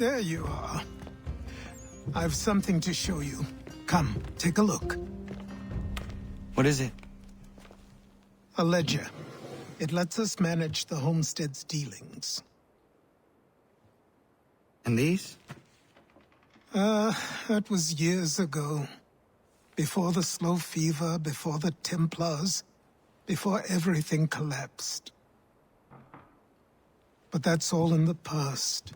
There you are. I've something to show you. Come, take a look. What is it? A ledger. It lets us manage the homestead's dealings. And these? That was years ago. Before the slow fever, before the Templars, before everything collapsed. But that's all in the past.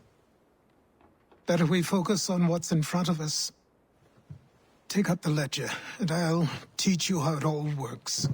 Better we focus on what's in front of us. Take up the ledger, and I'll teach you how it all works.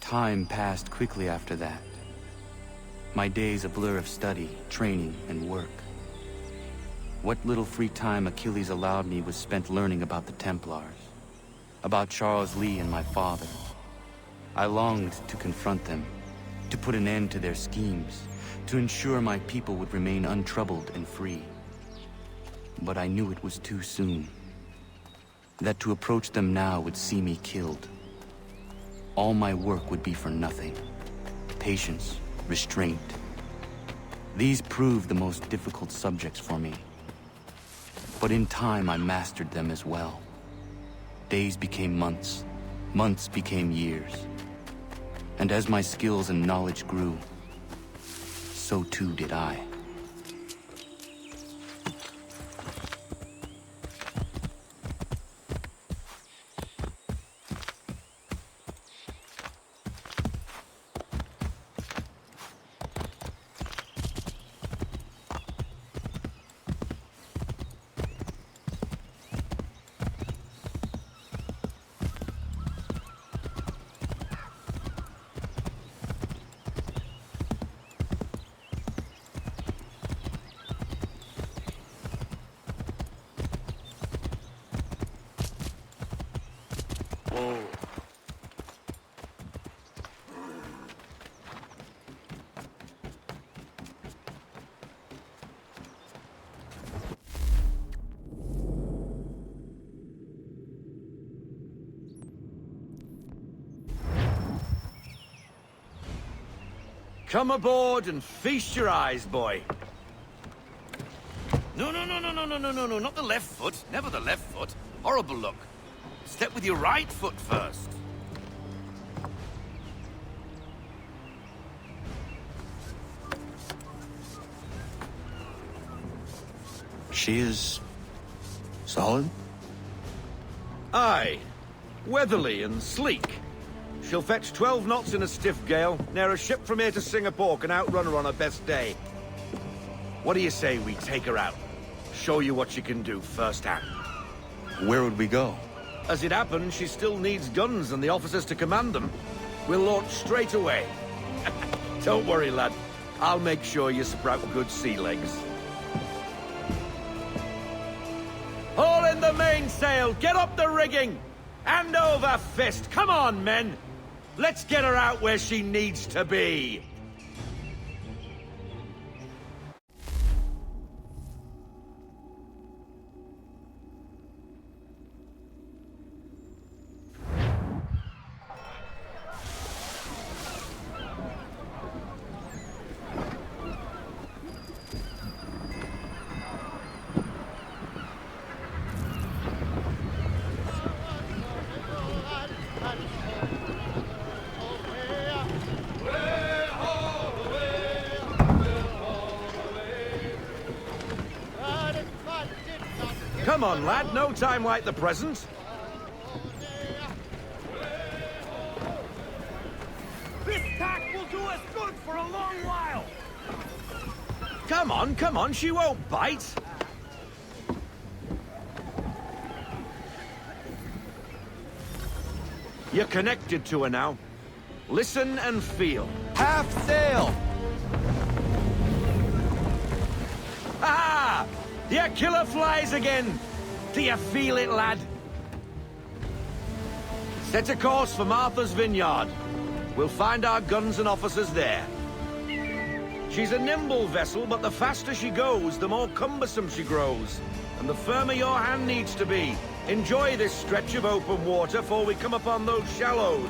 Time passed quickly after that. My days a blur of study, training, and work. What little free time Achilles allowed me was spent learning about the Templars, about Charles Lee and my father. I longed to confront them, to put an end to their schemes, to ensure my people would remain untroubled and free. But I knew it was too soon, that to approach them now would see me killed. All my work would be for nothing. Patience, restraint. These proved the most difficult subjects for me. But in time I mastered them as well. Days became months, months became years. And as my skills and knowledge grew, so too did I. Come aboard and feast your eyes, boy. No, not the left foot. Never the left foot. Horrible look. Step with your right foot first. She is solid? Aye. Weatherly and sleek. She'll fetch 12 knots in a stiff gale, near a ship from here to Singapore can outrun her on her best day. What do you say we take her out? Show you what she can do firsthand. Where would we go? As it happens, she still needs guns and the officers to command them. We'll launch straight away. Don't worry, lad. I'll make sure you sprout good sea legs. Haul in the mainsail! Get up the rigging! Hand over fist! Come on, men! Let's get her out where she needs to be! Come on, lad, no time like the present. This tack will do us good for a long while. Come on, she won't bite. You're connected to her now. Listen and feel. Half sail! Ah! The killer flies again! Do you feel it, lad? Set a course for Martha's Vineyard. We'll find our guns and officers there. She's a nimble vessel, but the faster she goes, the more cumbersome she grows. And the firmer your hand needs to be. Enjoy this stretch of open water before we come upon those shallows.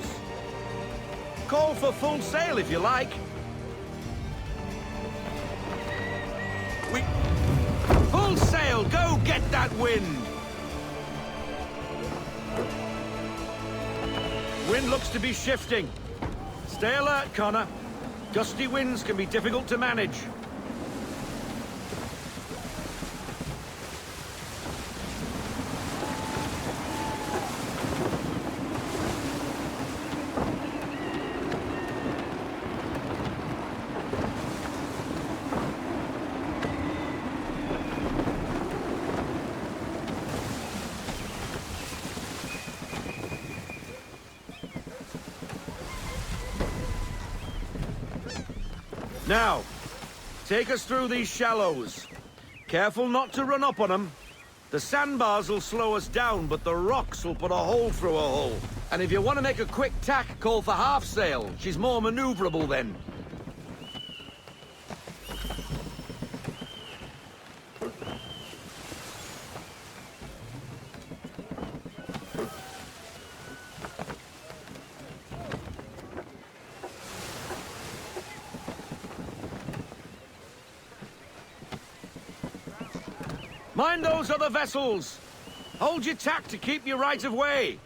Call for full sail if you like. Full sail! Go get that wind! Wind looks to be shifting. Stay alert, Connor. Gusty winds can be difficult to manage. Now, take us through these shallows. Careful not to run up on them. The sandbars will slow us down, but the rocks will put a hole through a hole. And if you want to make a quick tack, call for half sail. She's more maneuverable then. Mind those other vessels! Hold your tack to keep your right of way!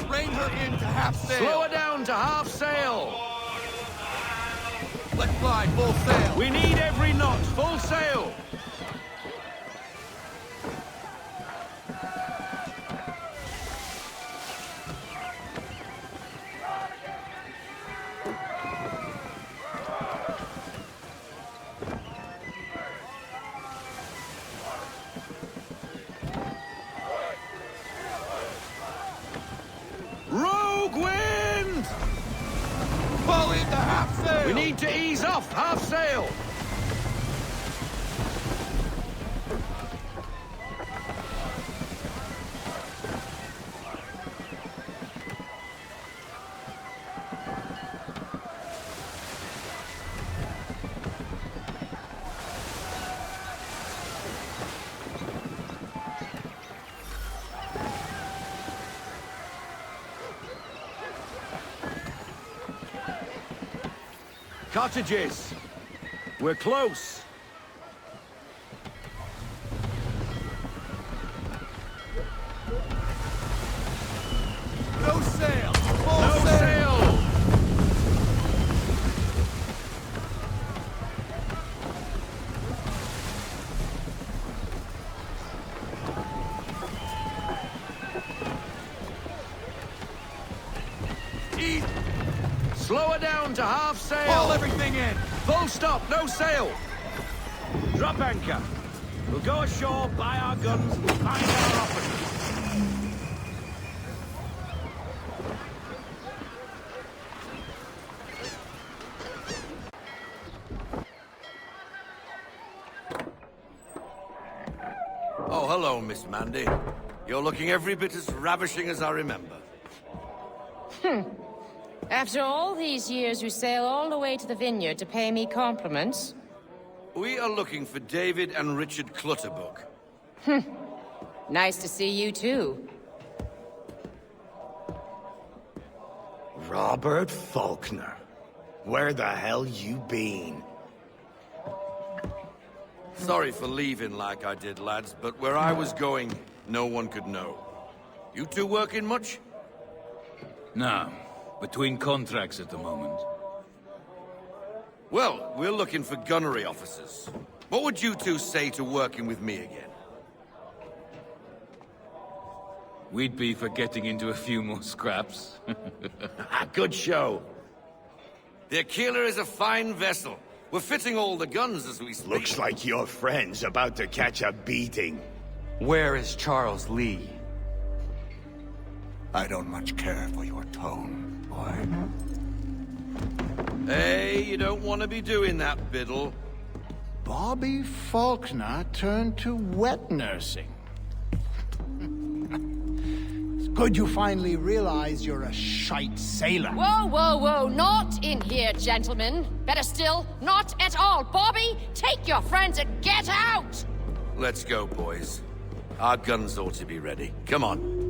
Rein her in to half sail! Slow her down to half sail! Let fly full sail! We need every knot, full sail! Rogue wind! Fall into half sail! We need to ease off half sail! Cottages! We're close! No sail! Full No sail! down to half sail. Haul everything in. Full stop, no sail. Drop anchor. We'll go ashore, buy our guns, and find our officers. Oh, hello, Miss Mandy. You're looking every bit as ravishing as I remember. After all these years, you sail all the way to the vineyard to pay me compliments? We are looking for David and Richard Clutterbuck. Nice to see you, too. Robert Faulkner. Where the hell you been? Sorry for leaving like I did, lads, but where I was going, no one could know. You two working much? No. Between contracts at the moment. Well, we're looking for gunnery officers. What would you two say to working with me again? We'd be for getting into a few more scraps. Good show. The Aquila is a fine vessel. We're fitting all the guns as we speak. Looks like your friend's about to catch a beating. Where is Charles Lee? I don't much care for your tone, boy. Hey, you don't want to be doing that, Biddle. Bobby Faulkner turned to wet nursing. It's good you finally realize you're a shite sailor. Whoa, whoa, whoa, not in here, gentlemen. Better still, not at all. Bobby, take your friends and get out! Let's go, boys. Our guns ought to be ready. Come on.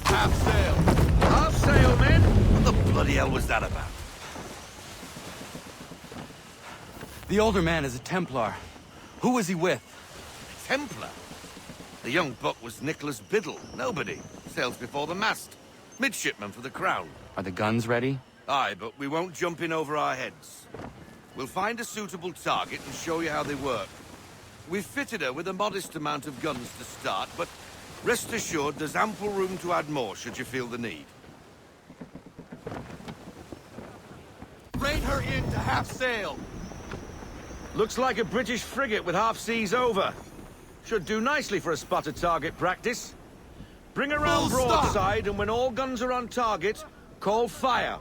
Half sail, men! What the bloody hell was that about? The older man is a Templar. Who was he with? Templar? The young buck was Nicholas Biddle. Nobody. Sails before the mast. Midshipman for the Crown. Are the guns ready? Aye, but we won't jump in over our heads. We'll find a suitable target and show you how they work. We've fitted her with a modest amount of guns to start, but rest assured there's ample room to add more should you feel the need. Rein her in to half sail. Looks like a British frigate with half seas over. Should do nicely for a spotted target practice. Bring her round Full stop. broadside, and when all guns are on target, call fire.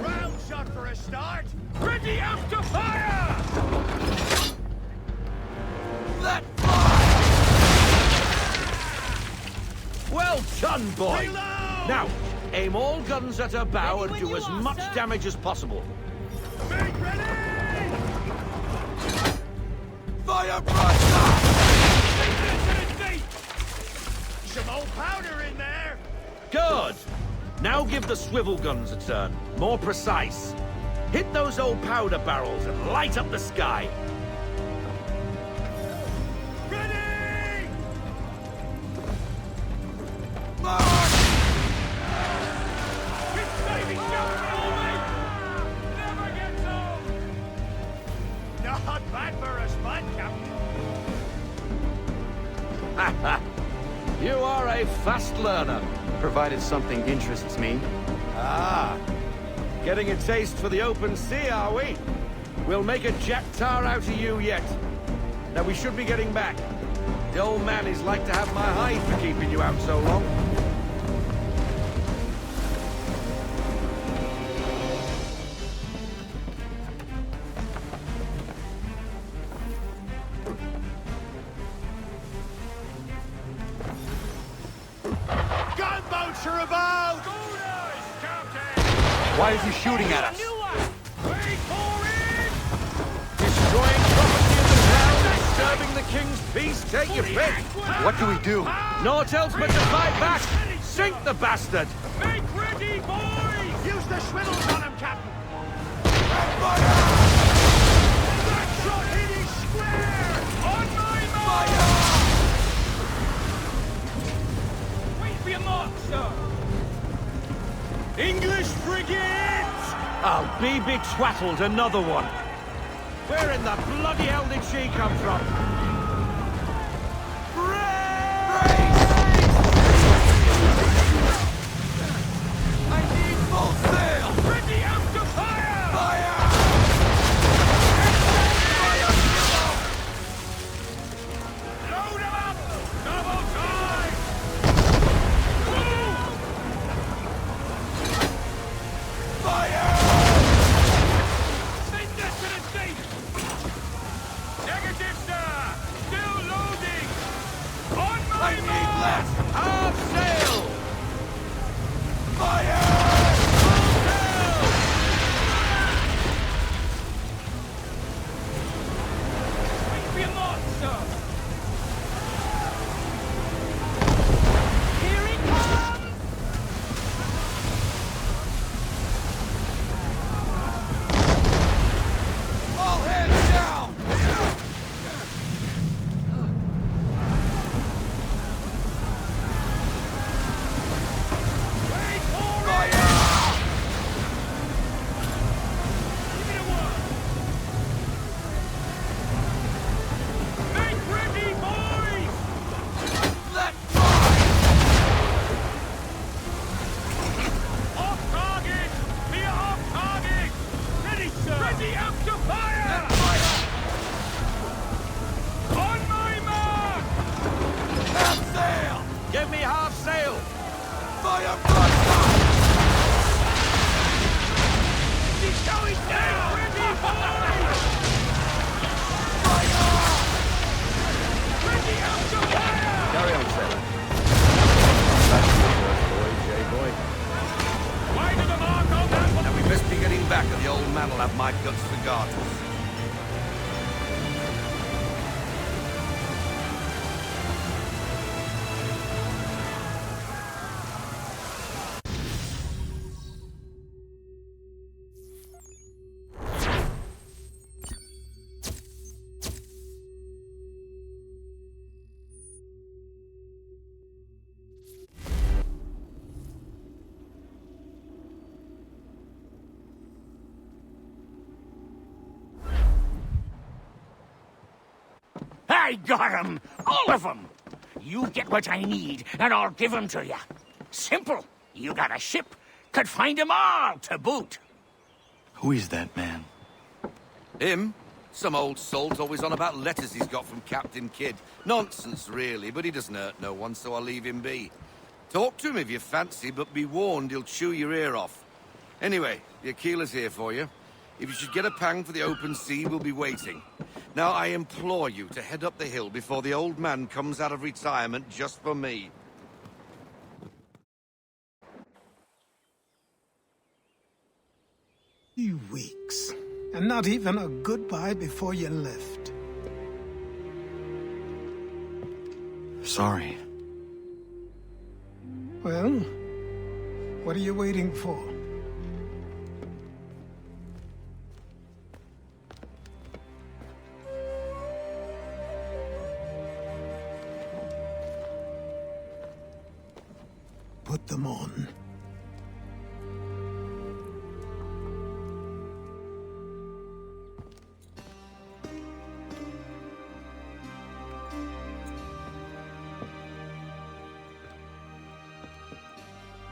Round shot for a start. Ready up to fire! Let fly! Well done, boy! Reload! Now, aim all guns at her bow and do as much damage as possible. Make ready! Fire broadside! Some old powder in there! Good! Now give the swivel guns a turn. More precise. Hit those old powder barrels and light up the sky. Ready! March! Keep saving always! Never gets old! Not bad for a spot, Captain. You are a fast learner. Provided something interests me. Ah. Getting a taste for the open sea, are we? We'll make a jack tar out of you yet. Now we should be getting back. The old man is like to have my hide for keeping you out so long. Gunboats are about! Why is he shooting at us? Wait for it! Destroying property in the town, disturbing the king's peace, take your pick! What do we do? Naught else but to fight back! Sink the bastard! Make ready, boys! Use the swivels on him, Captain! That shot hit his square! On my mark! Wait for your mark, sir! English frigates! I'll be twaddled, another one! Where in the bloody hell did she come from? I need full sail! Ready out to fire! Fire! Load 'em up! Double time! Move! Fire! Send that to the safe! Negative, sir! Still loading! On my I need mark! less! Half sail! Fire! Wait for your mark, sir! Here it comes! All hands down! Wait for it! Fire! Give it a whirl! Make ready, boys! Let fly! Off target! Be off target! Ready, sir! Ready out to fire! On my mark! Half sail! Give me half sail! Fire buster! She's going down! Ready, boys! Fire! Ready out to fire! Carry on, sailor. Boy. Why do the mark on that one? Now we best be getting back, or the old man will have my guts for garters. I got 'em! All of 'em! You get what I need, and I'll give 'em to you. Simple. You got a ship, could find 'em all to boot. Who is that man? Him? Some old salt always on about letters he's got from Captain Kidd. Nonsense, really, but he doesn't hurt no one, so I'll leave him be. Talk to him if you fancy, but be warned he'll chew your ear off. Anyway, the Aquila's here for you. If you should get a pang for the open sea, we'll be waiting. Now, I implore you to head up the hill before the old man comes out of retirement just for me. You weeks. And not even a goodbye before you left. Sorry. Well, what are you waiting for? Put them on.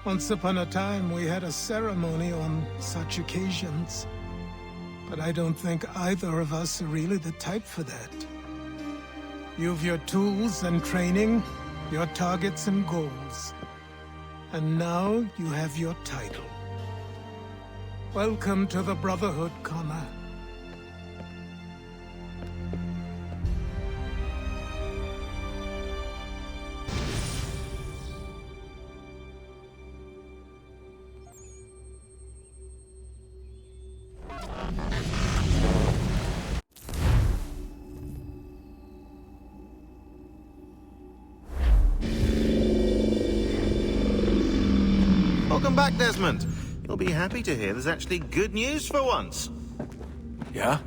Once upon a time, we had a ceremony on such occasions. But I don't think either of us are really the type for that. You've your tools and training, your targets and goals. And now you have your title. Welcome to the Brotherhood, Connor. Welcome back, Desmond. You'll be happy to hear there's actually good news for once. Yeah?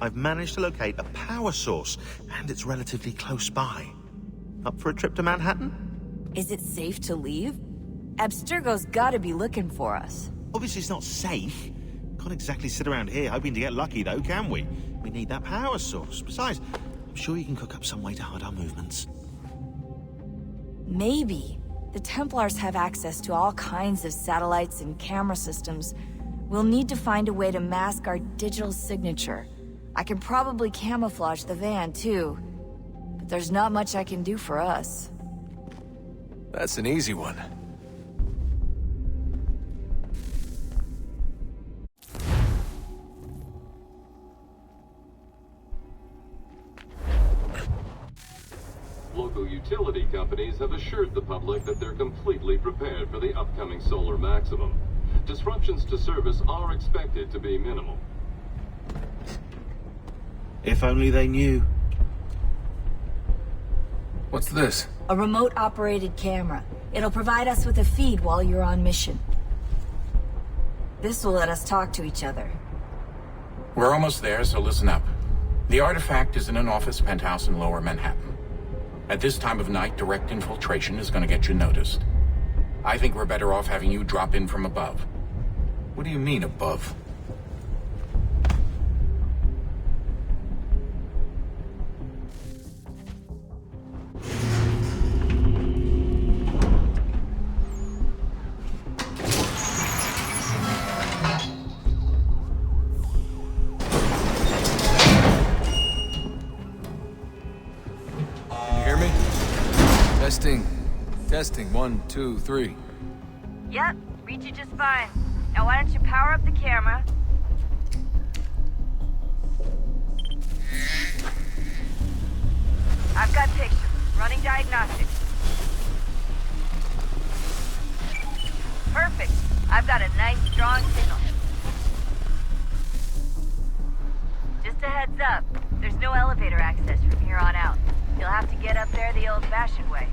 I've managed to locate a power source, and it's relatively close by. Up for a trip to Manhattan? Is it safe to leave? Abstergo's gotta be looking for us. Obviously it's not safe. Can't exactly sit around here hoping to get lucky, though, can we? We need that power source. Besides, I'm sure you can cook up some way to hide our movements. Maybe. The Templars have access to all kinds of satellites and camera systems. We'll need to find a way to mask our digital signature. I can probably camouflage the van, too. But there's not much I can do for us. That's an easy one. Local utility companies have assured the public that they're completely prepared for the upcoming solar maximum. Disruptions to service are expected to be minimal. If only they knew. What's this? A remote-operated camera. It'll provide us with a feed while you're on mission. This will let us talk to each other. We're almost there, so listen up. The artifact is in an office penthouse in Lower Manhattan. At this time of night, direct infiltration is going to get you noticed. I think we're better off having you drop in from above. What do you mean, above? Testing, 1, 2, 3. Yep, read you just fine. Now why don't you power up the camera? I've got pictures. Running diagnostics. Perfect. I've got a nice, strong signal. Just a heads up, there's no elevator access from here on out. You'll have to get up there the old-fashioned way.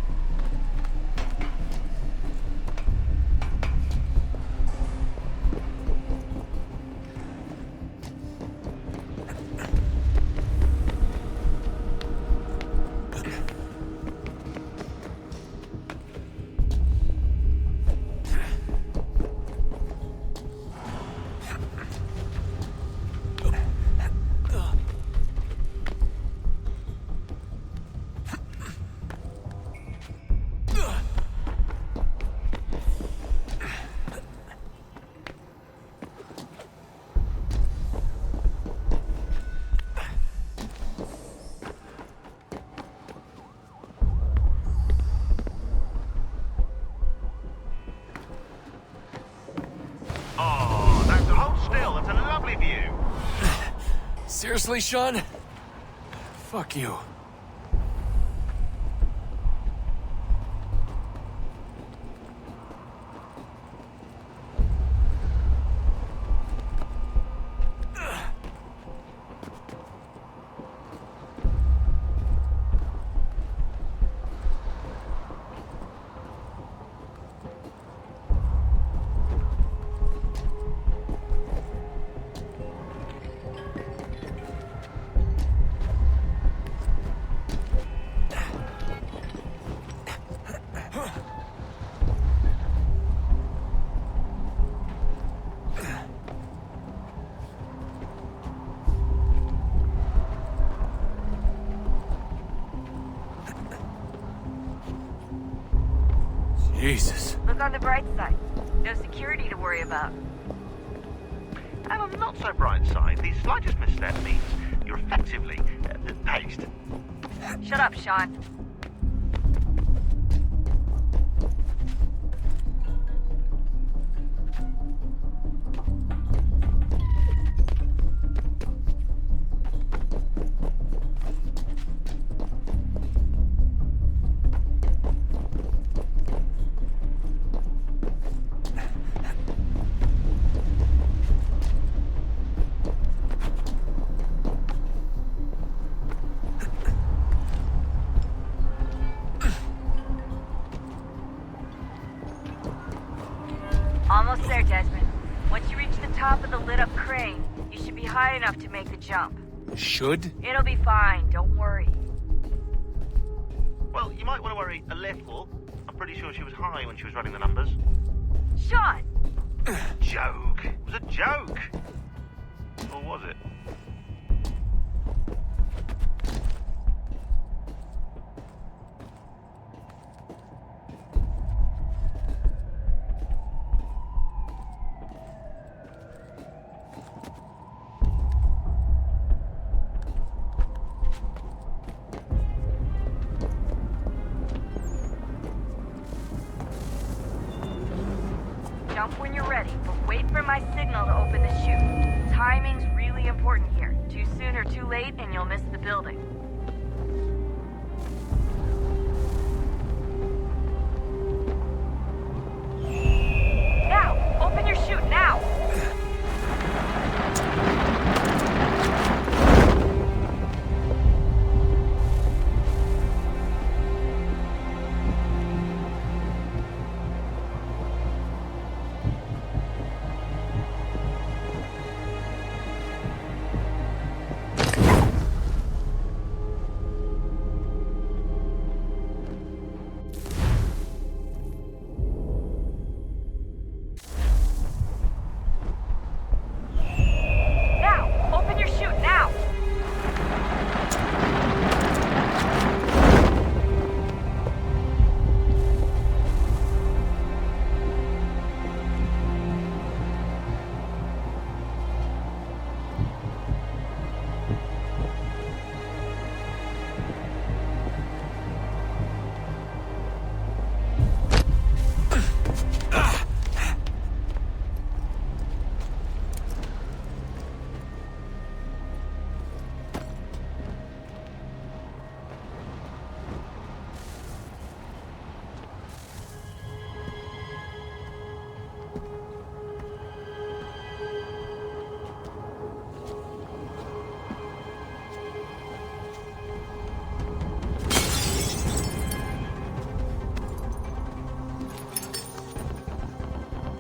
Seriously, Sean? Fuck you. Jesus. Look on the bright side. No security to worry about. And on the not so bright side, the slightest misstep means you're effectively paced. Shut up, Sean. high enough to make the jump. Should? It'll be fine, don't worry. Well, you might want to worry a little. I'm pretty sure she was high when she was running the numbers. Sean! Joke. It was a joke. Or was it? Jump when you're ready, but wait for my signal to open the chute. Timing's really important here. Too soon or too late, and you'll miss the building. Now! Open your chute, now!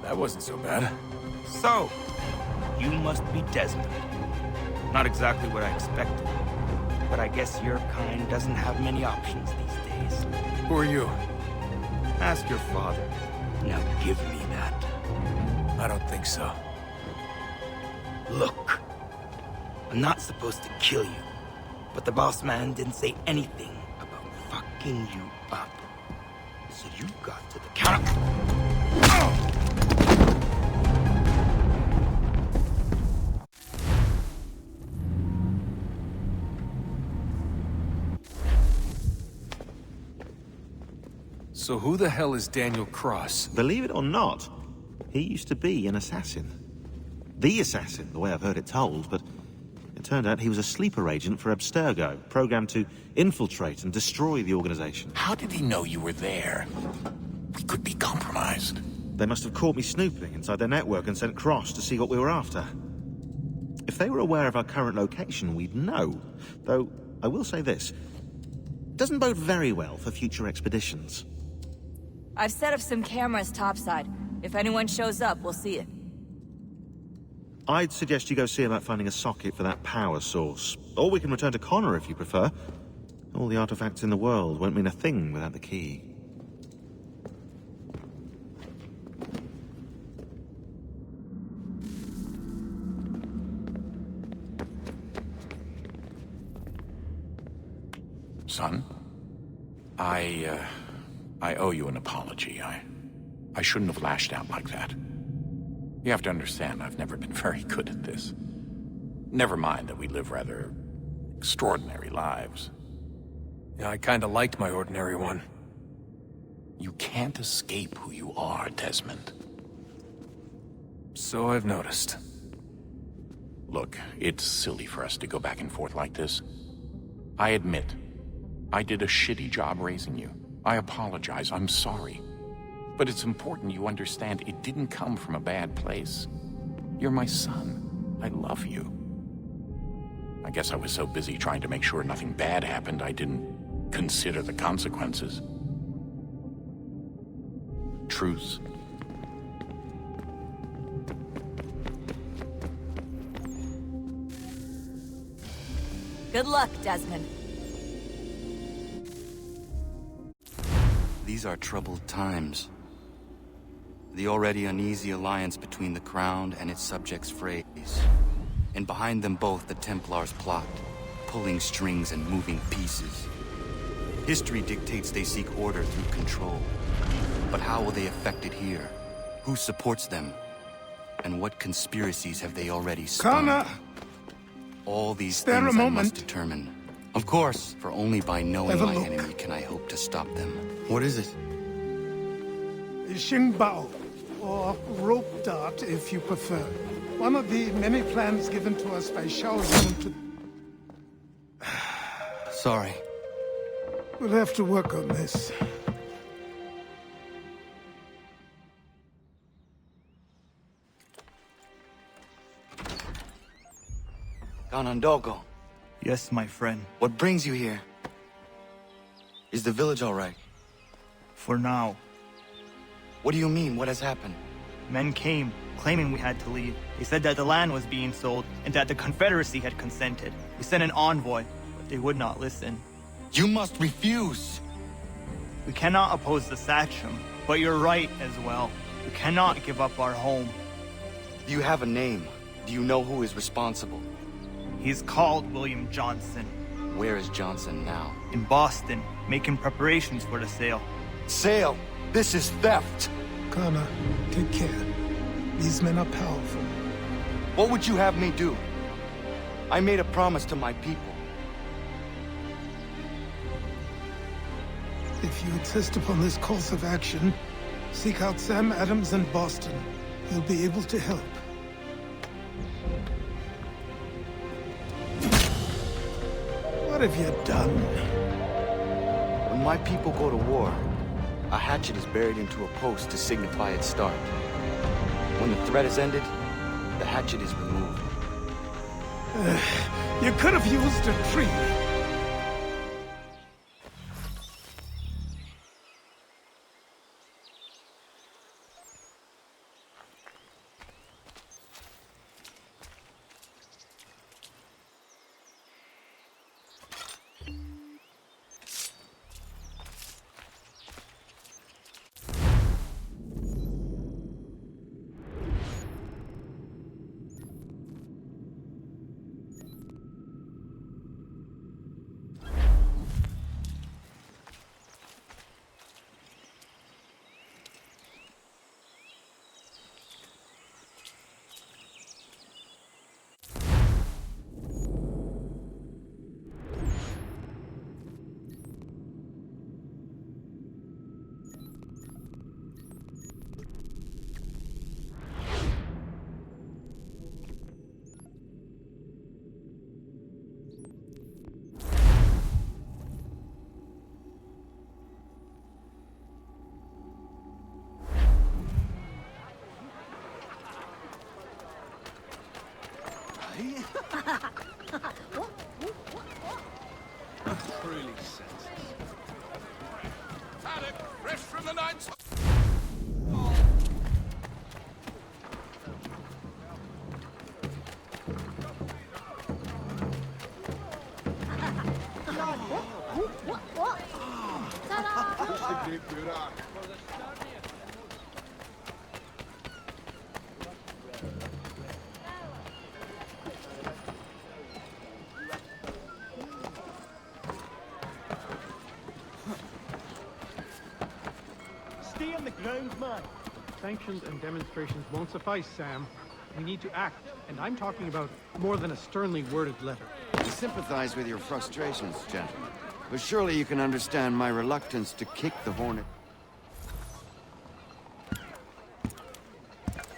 That wasn't so bad. So, you must be Desmond. Not exactly what I expected. But I guess your kind doesn't have many options these days. Who are you? Ask your father. Now give me that. I don't think so. Look. I'm not supposed to kill you. But the boss man didn't say anything about fucking you up. So you got to the counter. So who the hell is Daniel Cross? Believe it or not, he used to be an assassin. The assassin, the way I've heard it told, but it turned out he was a sleeper agent for Abstergo, programmed to infiltrate and destroy the organization. How did he know you were there? We could be compromised. They must have caught me snooping inside their network and sent Cross to see what we were after. If they were aware of our current location, we'd know. Though, I will say this. Doesn't bode very well for future expeditions. I've set up some cameras topside. If anyone shows up, we'll see it. I'd suggest you go see about finding a socket for that power source. Or we can return to Connor if you prefer. All the artifacts in the world won't mean a thing without the key. Son, I owe you an apology. I shouldn't have lashed out like that. You have to understand, I've never been very good at this. Never mind that we live rather extraordinary lives. Yeah, I kinda liked my ordinary one. You can't escape who you are, Desmond. So I've noticed. Look, it's silly for us to go back and forth like this. I admit, I did a shitty job raising you. I apologize, I'm sorry. But it's important you understand it didn't come from a bad place. You're my son. I love you. I guess I was so busy trying to make sure nothing bad happened, I didn't consider the consequences. Truce. Good luck, Desmond. These are troubled times. The already uneasy alliance between the Crown and its subjects frays. And behind them both the Templars plot, pulling strings and moving pieces. History dictates they seek order through control. But how will they affect it here? Who supports them? And what conspiracies have they already spun? Connor! All these Spare things a I moment. must determine. Of course, for only by knowing Have a my look. enemy can I hope to stop them. What is it? Xingbao, or rope dart if you prefer. One of the many plans given to us by Xiaoyun to... Sorry. We'll have to work on this. Ganondogo, Yes, my friend. what brings you here? Is the village all right? For now. What do you mean? What has happened? Men came, claiming we had to leave. They said that the land was being sold, and that the Confederacy had consented. We sent an envoy, but they would not listen. You must refuse! We cannot oppose the Sachem, but you're right as well. We cannot give up our home. Do you have a name? Do you know who is responsible? He's called William Johnson. Where is Johnson now? In Boston, making preparations for the sale. Sale! This is theft! Connor, take care. These men are powerful. What would you have me do? I made a promise to my people. If you insist upon this course of action, seek out Sam Adams in Boston. He'll be able to help. What have you done? When my people go to war, a hatchet is buried into a post to signify its start. When the threat is ended, the hatchet is removed. You could have used a tree. Truly senseless. Paddock, fresh from the night's... Stay on the ground, man. Sanctions and demonstrations won't suffice, Sam. We need to act, and I'm talking about more than a sternly worded letter. I sympathize with your frustrations, gentlemen. But surely you can understand my reluctance to kick the hornet.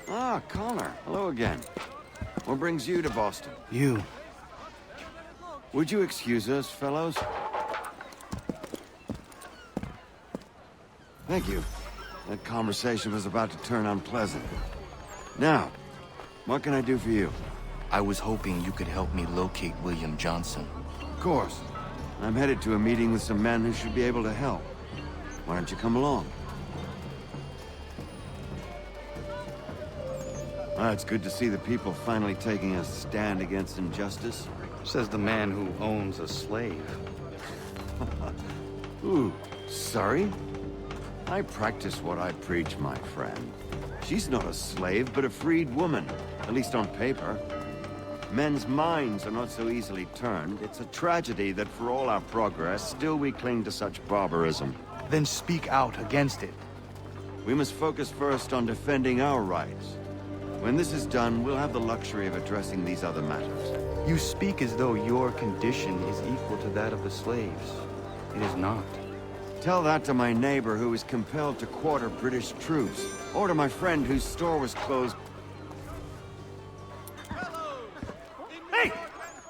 Ah, Connor. Hello again. What brings you to Boston? You. Would you excuse us, fellows? Thank you. That conversation was about to turn unpleasant. Now, what can I do for you? I was hoping you could help me locate William Johnson. Of course. I'm headed to a meeting with some men who should be able to help. Why don't you come along? It's good to see the people finally taking a stand against injustice. Says the man who owns a slave. Ooh, sorry? I practice what I preach, my friend. She's not a slave, but a freed woman, at least on paper. Men's minds are not so easily turned. It's a tragedy that for all our progress, still we cling to such barbarism. Then speak out against it. We must focus first on defending our rights. When this is done, we'll have the luxury of addressing these other matters. You speak as though your condition is equal to that of the slaves. It is not. Tell that to my neighbor who was compelled to quarter British troops, or to my friend whose store was closed. Hey!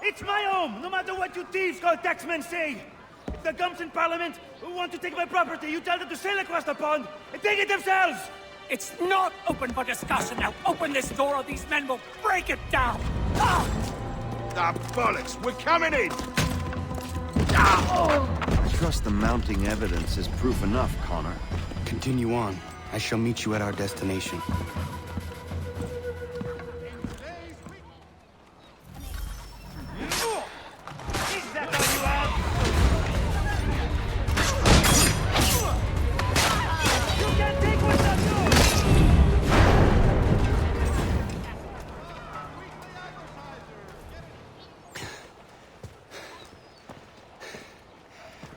It's my home, no matter what you thieves called taxmen say! If the gums in Parliament who want to take my property, you tell them to sail across the pond and take it themselves! It's not open for discussion now. Open this door or these men will break it down. Ah, bollocks! We're coming in! I trust the mounting evidence is proof enough, Connor. Continue on. I shall meet you at our destination.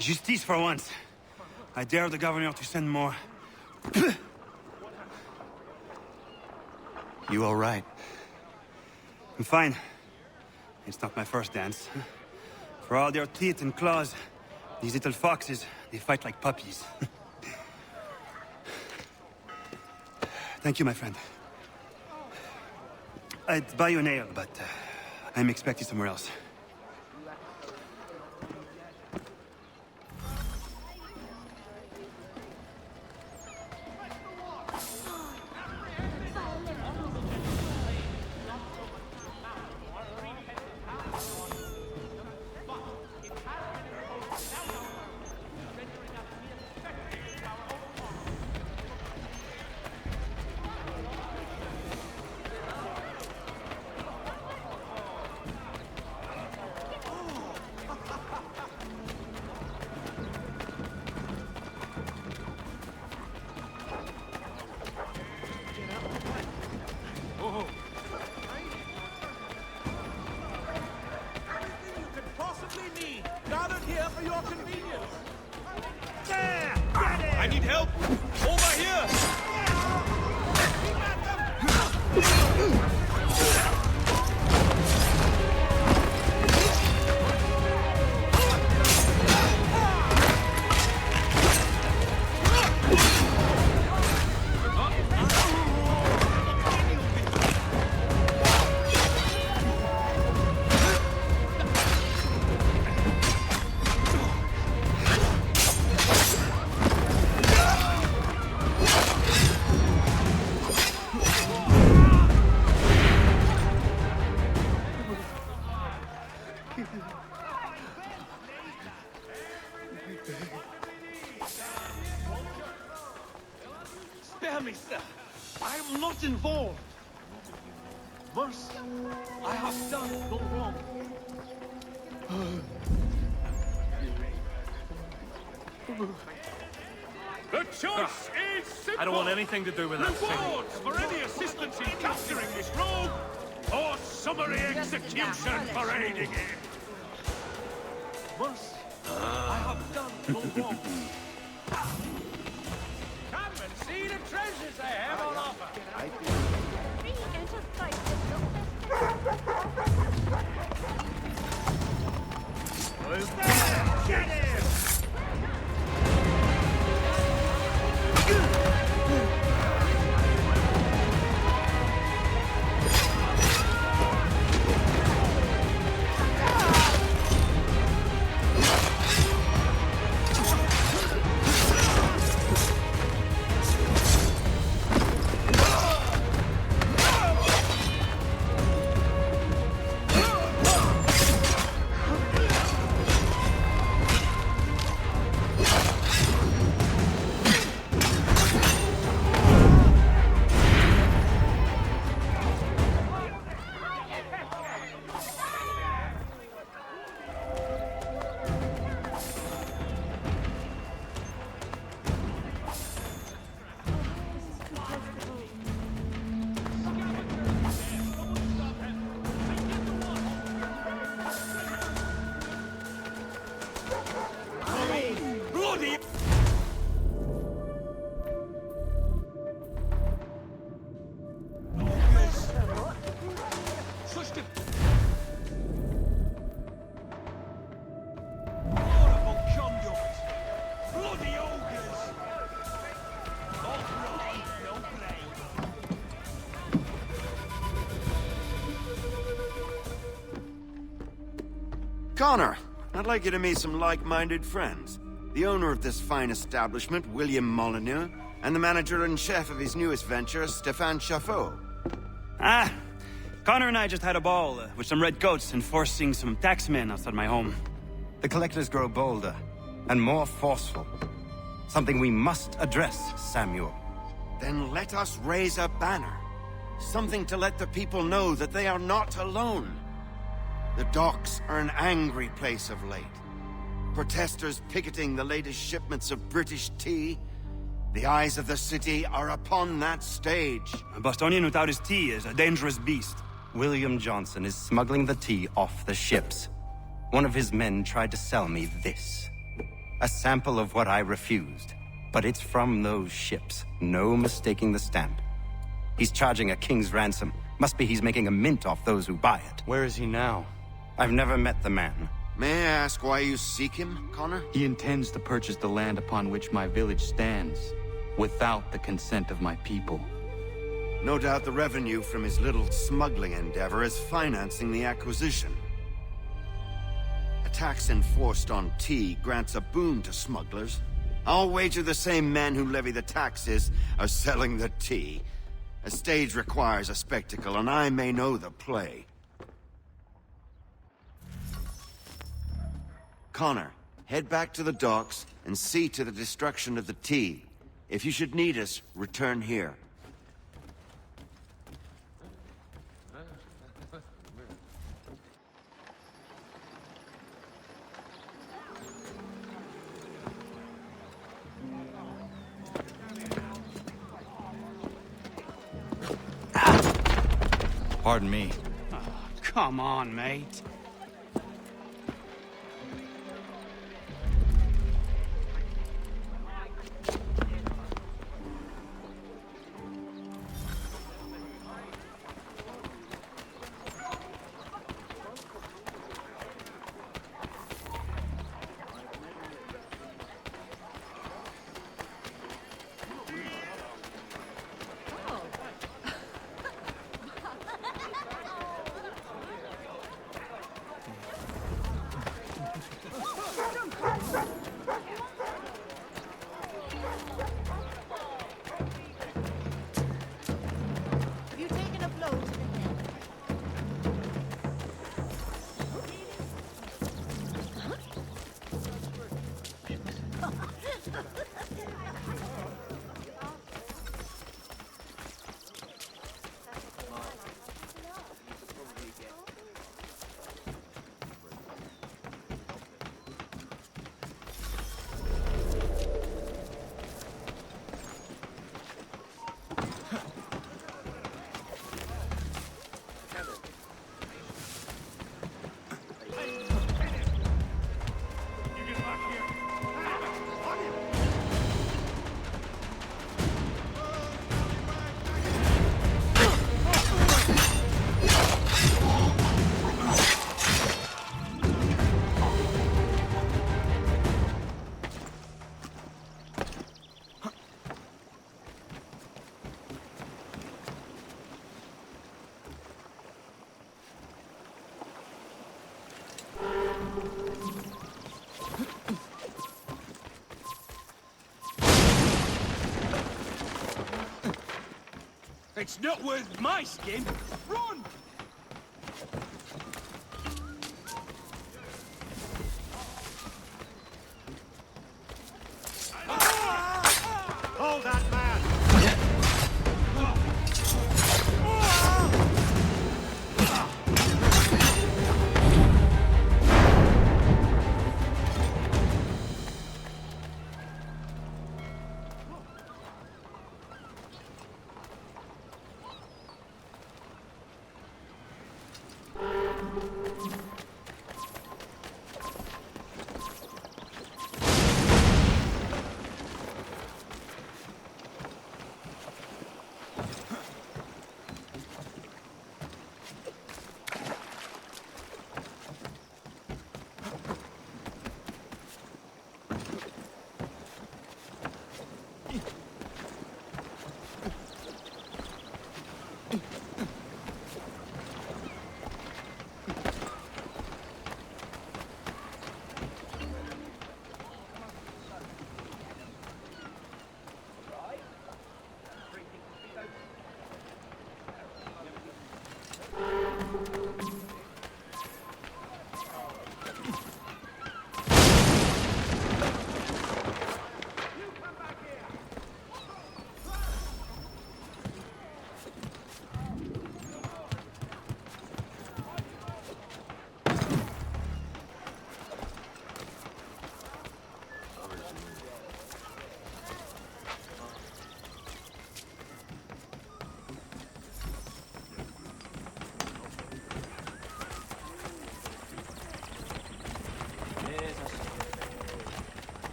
Justice for once. I dare the governor to send more. You all right? I'm fine. It's not my first dance. For all their teeth and claws, these little foxes, they fight like puppies. Thank you, my friend. I'd buy you an ale, but I'm expecting somewhere else. I need help! Over here! Spare me, sir. I am not involved. Mercy, I have done no wrong. The choice is simple! I don't want anything to do with that thing. Rewards for any assistance in capturing this rogue, or summary execution for aiding him! Mercy, I have done no wrong. Come and see the treasures they have on offer! Who's there? Get him! Connor, I'd like you to meet some like-minded friends. The owner of this fine establishment, William Molyneux, and the manager and chef of his newest venture, Stéphane Chaffeau. Ah, Connor and I just had a ball with some red coats enforcing some taxmen outside my home. The collectors grow bolder and more forceful. Something we must address, Samuel. Then let us raise a banner. Something to let the people know that they are not alone. The docks are an angry place of late. Protesters picketing the latest shipments of British tea. The eyes of the city are upon that stage. A Bostonian without his tea is a dangerous beast. William Johnson is smuggling the tea off the ships. One of his men tried to sell me this. A sample of what I refused. But it's from those ships. No mistaking the stamp. He's charging a king's ransom. Must be he's making a mint off those who buy it. Where is he now? I've never met the man. May I ask why you seek him, Connor? He intends to purchase the land upon which my village stands, without the consent of my people. No doubt the revenue from his little smuggling endeavor is financing the acquisition. A tax enforced on tea grants a boon to smugglers. I'll wager the same men who levy the taxes are selling the tea. A stage requires a spectacle, and I may know the play. Connor, head back to the docks and see to the destruction of the tea. If you should need us, return here. Pardon me. Oh, come on, mate. It's not worth my skin. Run! Hold that man!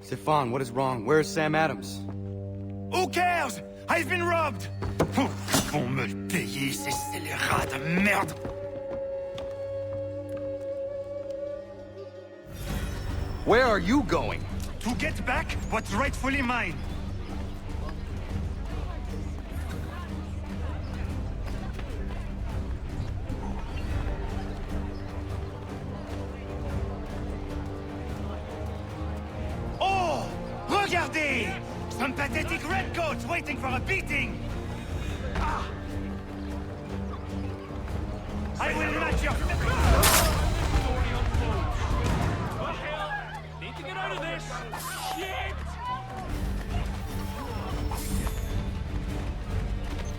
Stefan, what is wrong? Where is Sam Adams? Who cares? I've been robbed! Vont me le payer, ces scélérats de merde! Where are you going? To get back what's rightfully mine. Oh! Regardez! Some pathetic redcoats waiting for a beating! I will match your... Need to get out of this! Shit!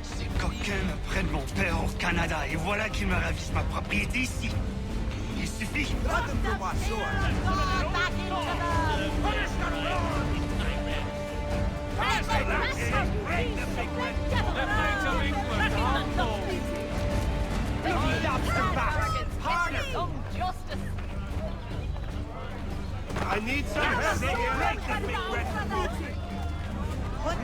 Ces coquins me prennent mon père au Canada et voilà qu'ils me ravissent ma propriété ici. Il suffit... I need some help here. What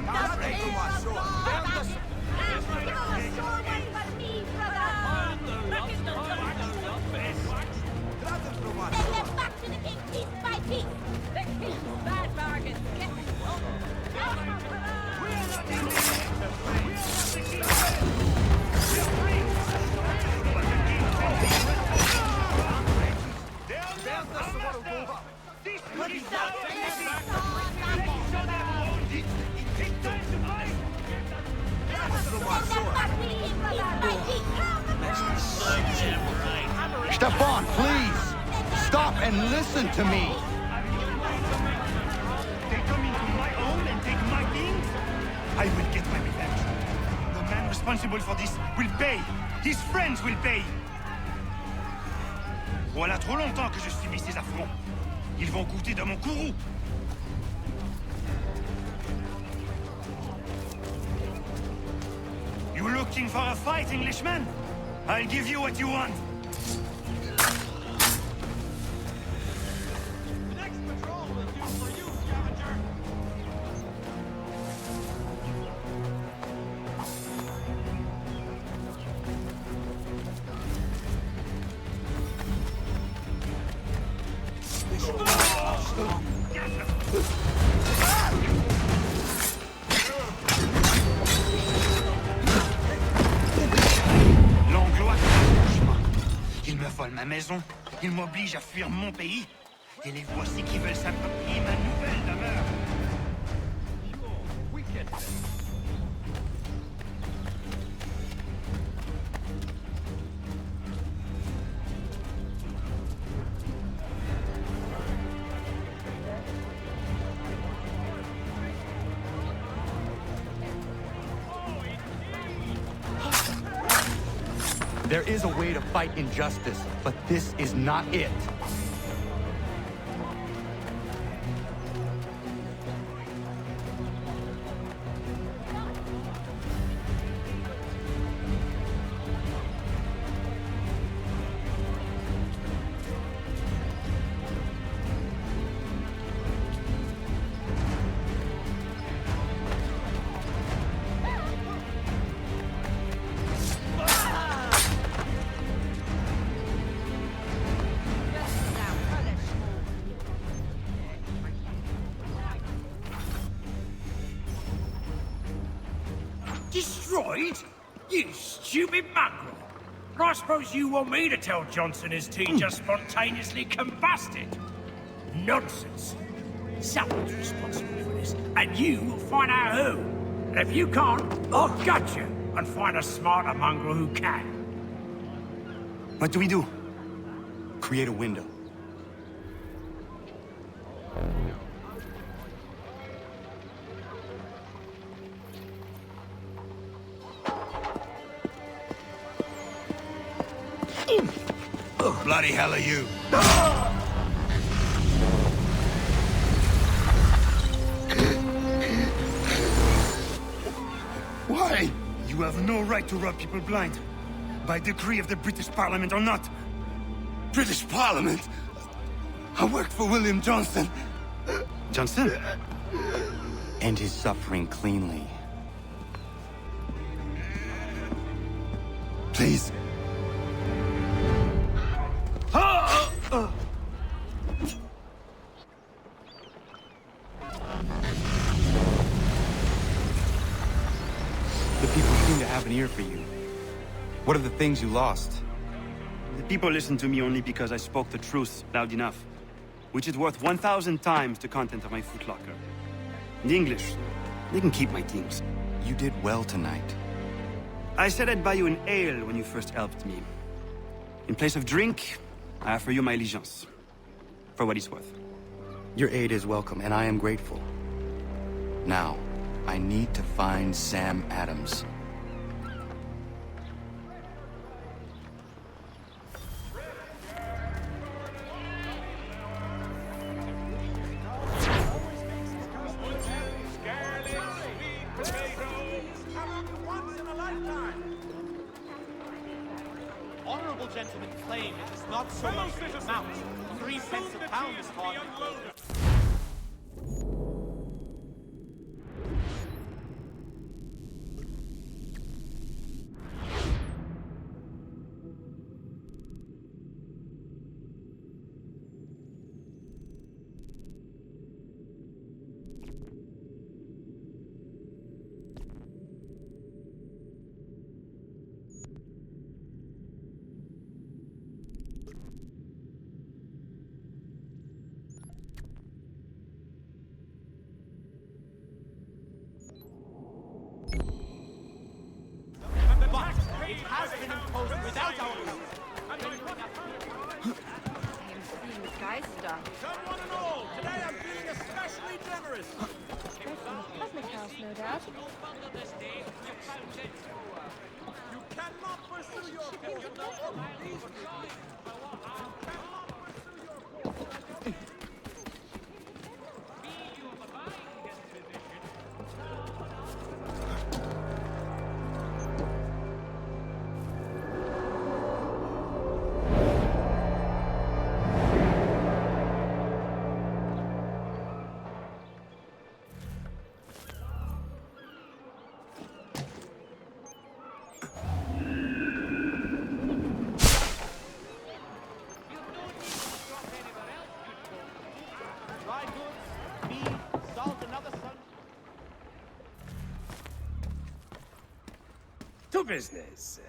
Stefan, please! Stop and listen to me! They come into my home and take my things? I will get my revenge. The man responsible for this will pay. His friends will pay. Voilà trop longtemps que je subis ces affronts. Ils vont goûter de mon courroux. You looking for a fight, Englishman? I'll give you what you want. Ma maison, ils m'obligent à fuir mon pays, et les voici qui veulent s'approprier ma nouvelle demeure. There is a way to fight injustice, but this is not it. Destroyed? You stupid mongrel! I suppose you want me to tell Johnson his tea just spontaneously combusted? Nonsense. Someone's responsible for this, and you will find out who. And if you can't, I'll gut you and find a smarter mongrel who can. What do we do? Create a window. Bloody hell are you? Why? You have no right to rob people blind. By decree of the British Parliament or not. British Parliament? I worked for William Johnson. Johnson? End his suffering cleanly. Please. The people seem to have an ear for you. What are the things you lost? The people listen to me only because I spoke the truth loud enough, which is worth 1,000 times the content of my footlocker. The English, they can keep my things. You did well tonight. I said I'd buy you an ale when you first helped me. In place of drink, I offer you my allegiance. For what it's worth. Your aid is welcome, and I am grateful. Now, I need to find Sam Adams. Honorable gentlemen claim it is not so much the amount. 3 pence a pound is hardly. It has been imposed without our help. I am seeing the sky stuff. Come one and all, today I'm feeling especially generous. That's from the public house, no doubt. You cannot pursue your To business.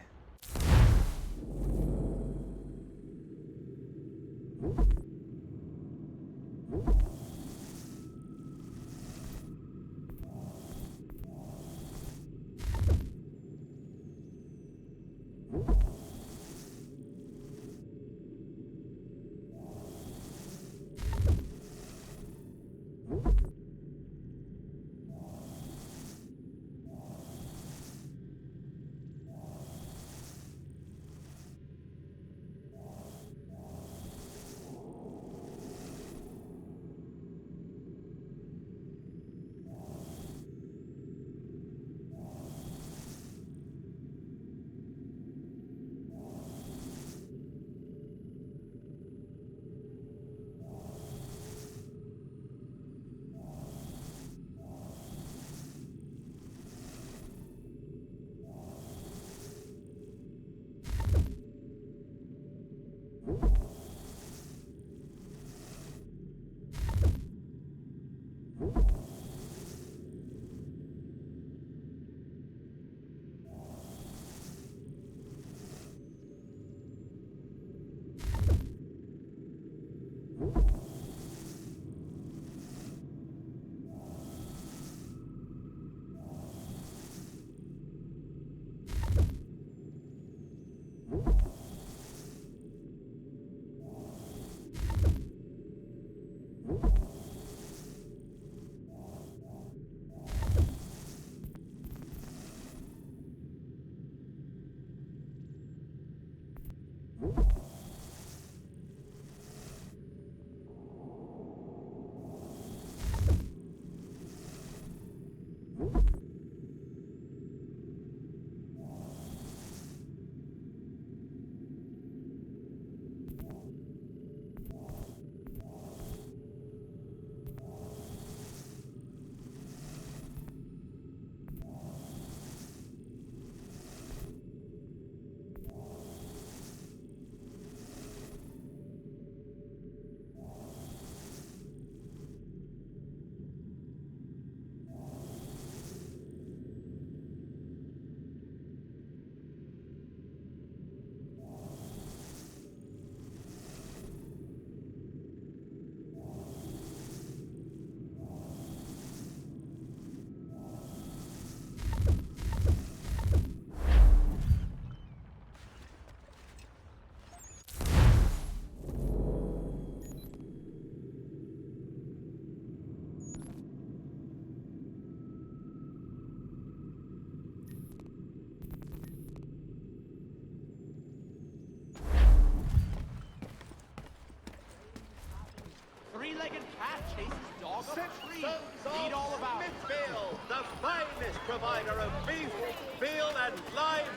Read all about Smithfield, the finest provider of beef, veal, and live.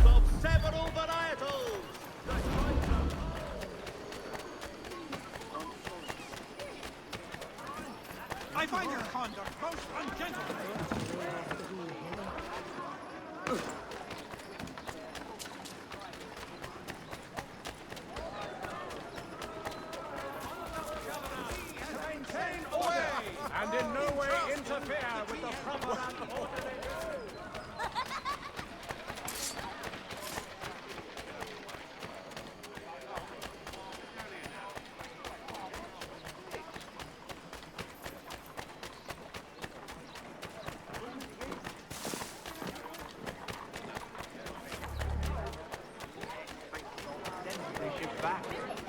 Of several varietals. I find your conduct most ungentlemanly. Maintain order and in no way interfere with the proper and orderly.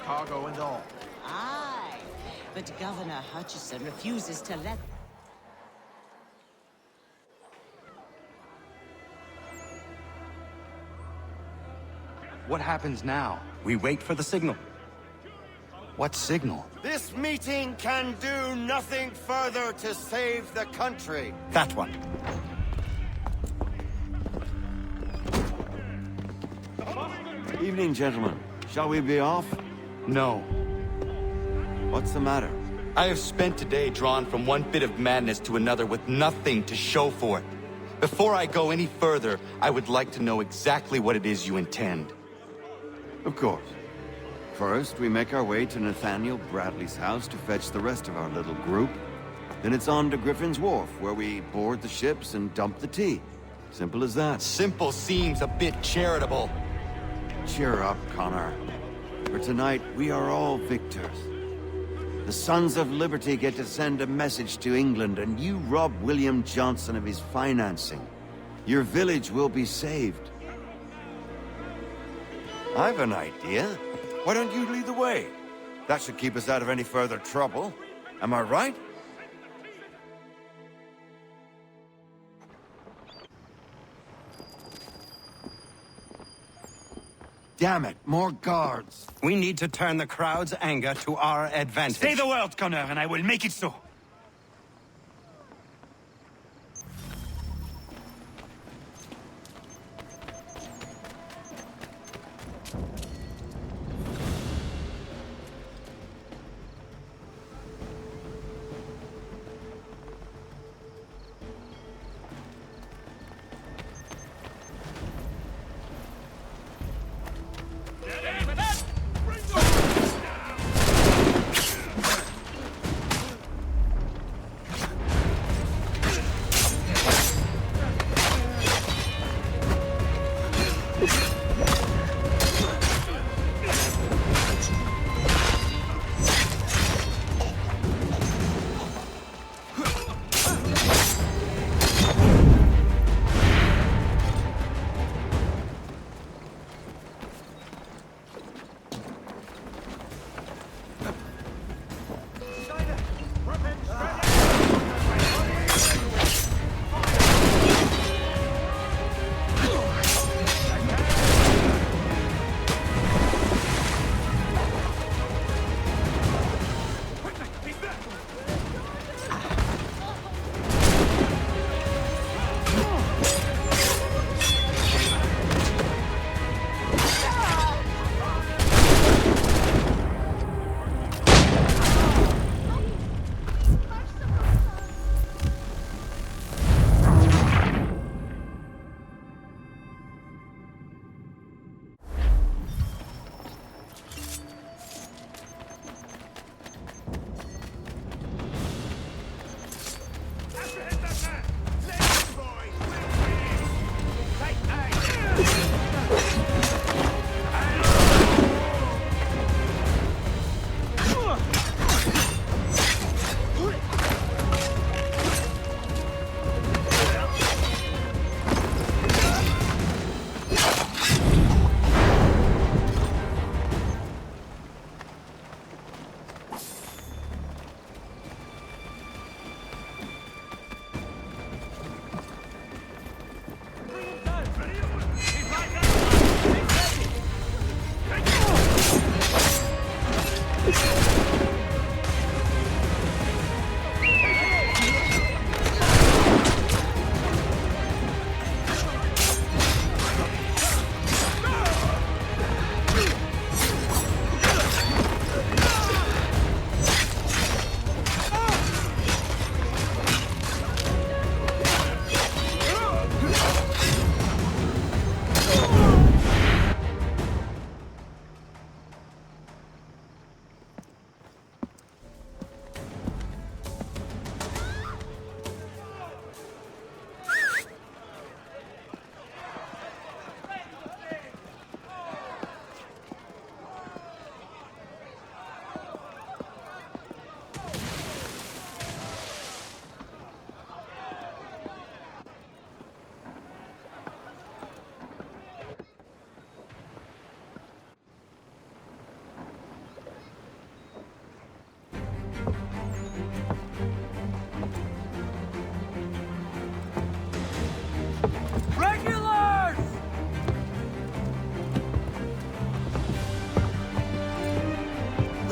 Cargo and all. Aye, but Governor Hutchison refuses to let... What happens now? We wait for the signal. What signal? This meeting can do nothing further to save the country. That one. Evening, gentlemen. Shall we be off? No. What's the matter? I have spent today drawn from one bit of madness to another with nothing to show for it. Before I go any further, I would like to know exactly what it is you intend. Of course. First, we make our way to Nathaniel Bradley's house to fetch the rest of our little group. Then it's on to Griffin's Wharf, where we board the ships and dump the tea. Simple as that. Simple seems a bit charitable. Cheer up, Connor. For tonight, we are all victors. The Sons of Liberty get to send a message to England, and you rob William Johnson of his financing. Your village will be saved. I've an idea. Why don't you lead the way? That should keep us out of any further trouble. Am I right? Damn it, more guards. We need to turn the crowd's anger to our advantage. Say the word, Connor, and I will make it so.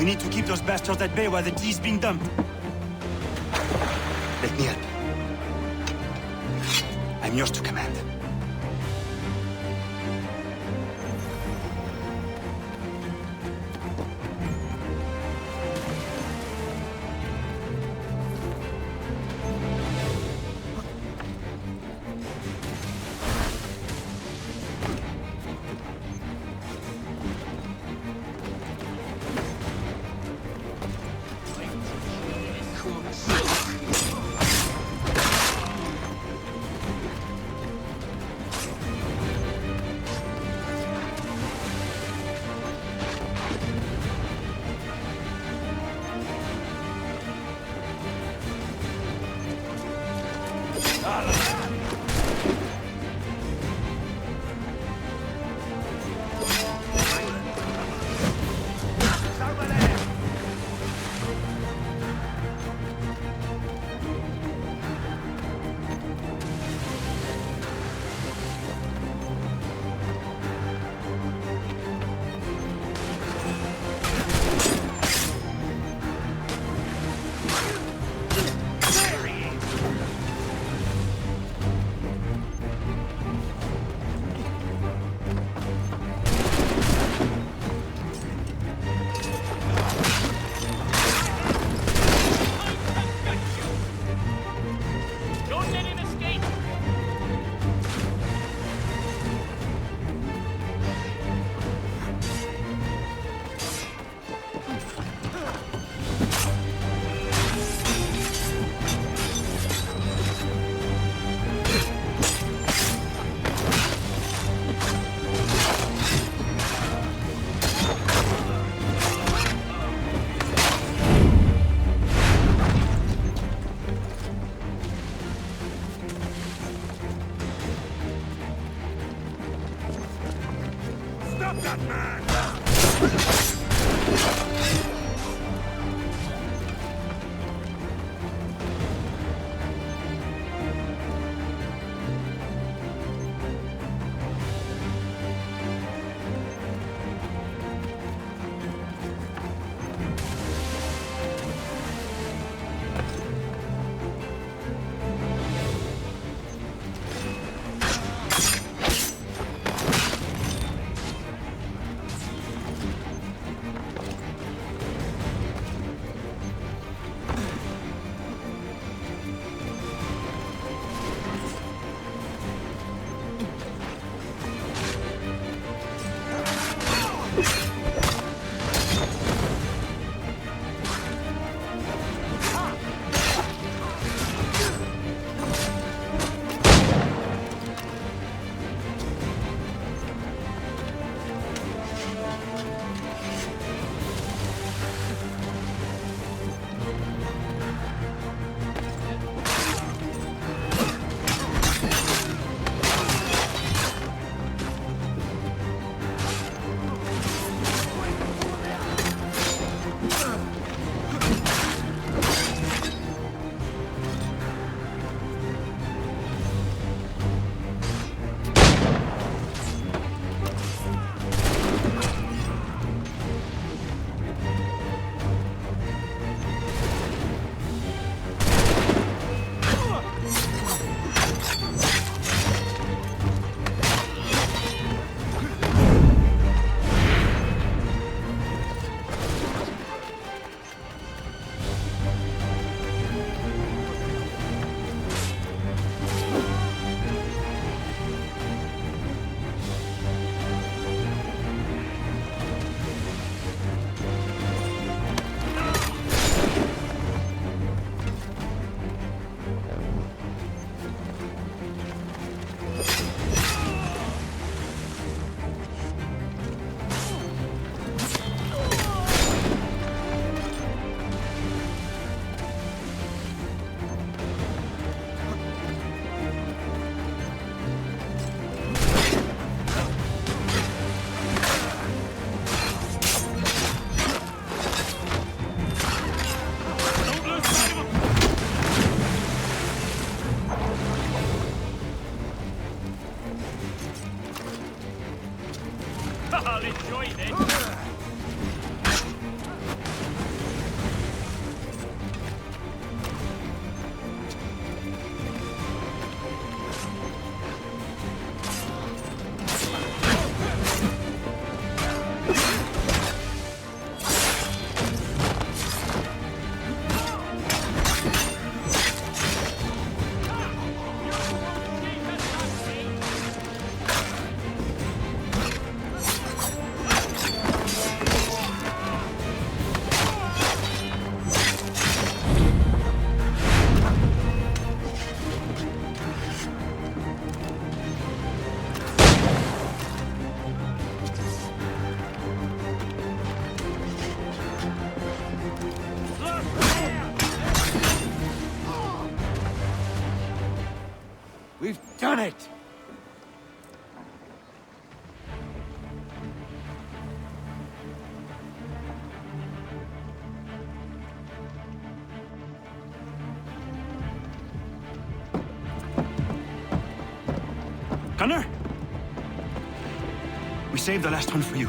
need to keep those bastards at bay while the tea's being dumped. Let me help. I'm yours to command. I'll enjoy this. done it! Connor? We saved the last one for you.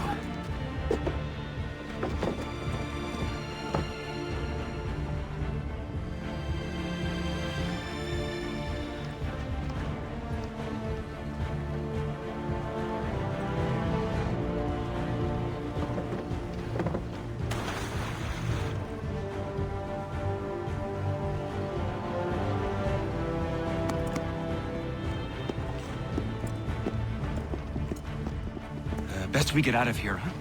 Best we get out of here, huh?